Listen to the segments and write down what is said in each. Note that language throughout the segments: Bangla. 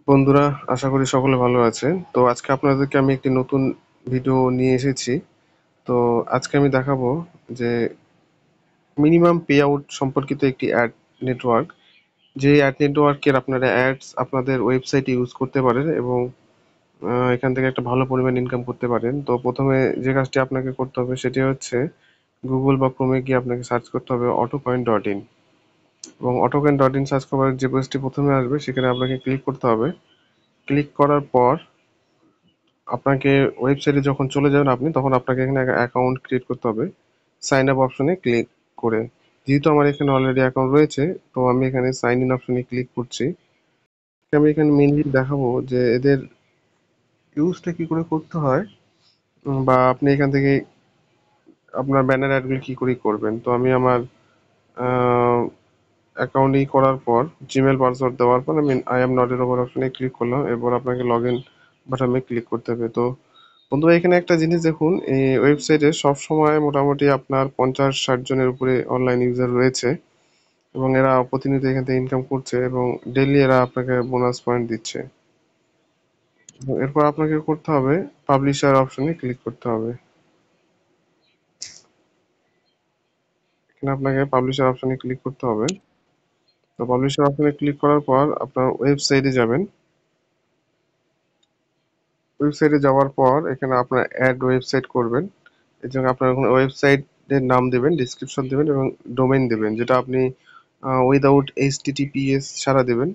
বন্ধুরা, আশা করি সকলে ভালো আছেন। তো আজকে আপনাদেরকে আমি একটি নতুন ভিডিও নিয়ে এসেছি। তো আজকে আমি দেখাবো যে মিনিমাম পে আউট সম্পর্কিত একটি অ্যাড নেটওয়ার্ক। যে অ্যাড নেটওয়ার্কের আপনারা অ্যাডস আপনাদের ওয়েবসাইটে ইউজ করতে পারেন এবং এখান থেকে একটা ভালো পরিমাণ ইনকাম করতে পারেন। তো প্রথমে যে কাজটি আপনাকে করতে হবে সেটি হচ্ছে গুগল বা ক্রোমে গিয়ে আপনাকে সার্চ করতে হবে autocoin.in এবং autocoin.in সার্চ করার যে পেজটি প্রথমে আসবে সেখানে আপনাকে ক্লিক করতে হবে। ক্লিক করার পর আপনাকে ওয়েবসাইটে যখন চলে যাবেন আপনি, তখন আপনাকে এখানে অ্যাকাউন্ট ক্রিয়েট করতে হবে সাইন আপ অপশনে ক্লিক করে। যেহেতু আমার এখানে অলরেডি অ্যাকাউন্ট রয়েছে, তো আমি এখানে সাইন ইন অপশনে ক্লিক করছি। আমি এখানে মেনলি দেখাবো যে এদের ইউজটা কি করে করতে হয়, বা আপনি এখান থেকে আপনার ব্যানার অ্যাডগুলো কি করে করবেন। তো আমি আমার অ্যাকাউন্ট করার পর জিমেল পাসওয়ার্ড দেওয়ার পর আমি আই এম নট এর ওপর অপশনে ক্লিক করলাম। এরপর আপনাকে লগ ইন বাটনে ক্লিক করতে হবে। তো বন্ধুরা, এখানে একটা জিনিস দেখুন, এই ওয়েবসাইটে সবসময় মোটামুটি আপনার 50-60 জনের উপরে অনলাইন ইউজার রয়েছে এবং এরা প্রতিনিয়ত এখান থেকে ইনকাম করছে এবং ডেইলি এরা আপনাকে বোনাস পয়েন্ট দিচ্ছে। এবং এরপর আপনাকে করতে হবে পাবলিশার অপশনে ক্লিক করতে হবে। এখানে আপনাকে পাবলিশার অপশনে ক্লিক করতে হবে। তো পাবলিশার অপশনে ক্লিক করার পর আপনার ওয়েবসাইটে যাবেন। ওয়েবসাইটে যাওয়ার পর এখানে আপনার অ্যাড ওয়েবসাইট করবেন। এর জন্য আপনার ওখানে ওয়েবসাইটের নাম দেবেন, ডেসক্রিপশন দেবেন এবং ডোমেইন দেবেন, যেটা আপনি উইদাউট এইচটিটিপিএস ছাড়া দেবেন।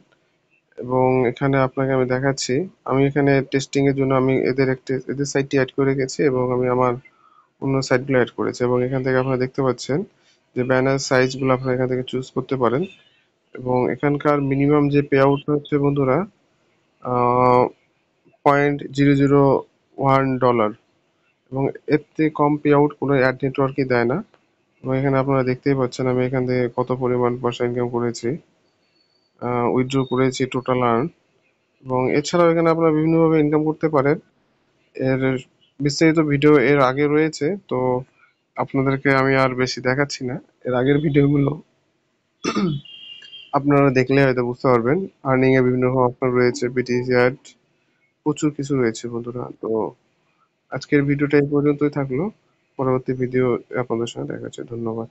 এবং এখানে আপনাকে আমি দেখাচ্ছি, আমি এখানে টেস্টিং এর জন্য আমি এদের সাইটটি অ্যাড করে রেখেছি এবং আমি আমার অন্য সাইটগুলো অ্যাড করেছি। এবং এখান থেকে আপনারা দেখতে পাচ্ছেন যে ব্যানার সাইজগুলো আপনারা এখান থেকে চুজ করতে পারেন। এবং এখানকার মিনিমাম যে পে আউট হচ্ছে বন্ধুরা, 0.001 ডলার, এবং এর থেকে কম পে আউট কোনো অ্যাড নেটওয়ার্কই দেয় না। এবং এখানে আপনারা দেখতেই পাচ্ছেন আমি এখান থেকে কত পরিমাণ পয়সা ইনকাম করেছি, উইথড্র করেছি, টোটাল আর্ন। এবং এছাড়াও এখানে আপনারা বিভিন্নভাবে ইনকাম করতে পারেন। এর বিস্তারিত ভিডিও এর আগে রয়েছে, তো আপনাদেরকে আমি আর বেশি দেখাচ্ছি না। এর আগের ভিডিওগুলো আপনারা দেখলে হয়তো বুঝতে পারবেন। আর্নিং এর বিভিন্ন অপশন রয়েছে, বিটিসি অ্যাড, প্রচুর কিছু রয়েছে বন্ধুরা। তো আজকের ভিডিওটা এই পর্যন্তই থাকলো। পরবর্তী ভিডিও আপনাদের সঙ্গে দেখা হচ্ছে। ধন্যবাদ।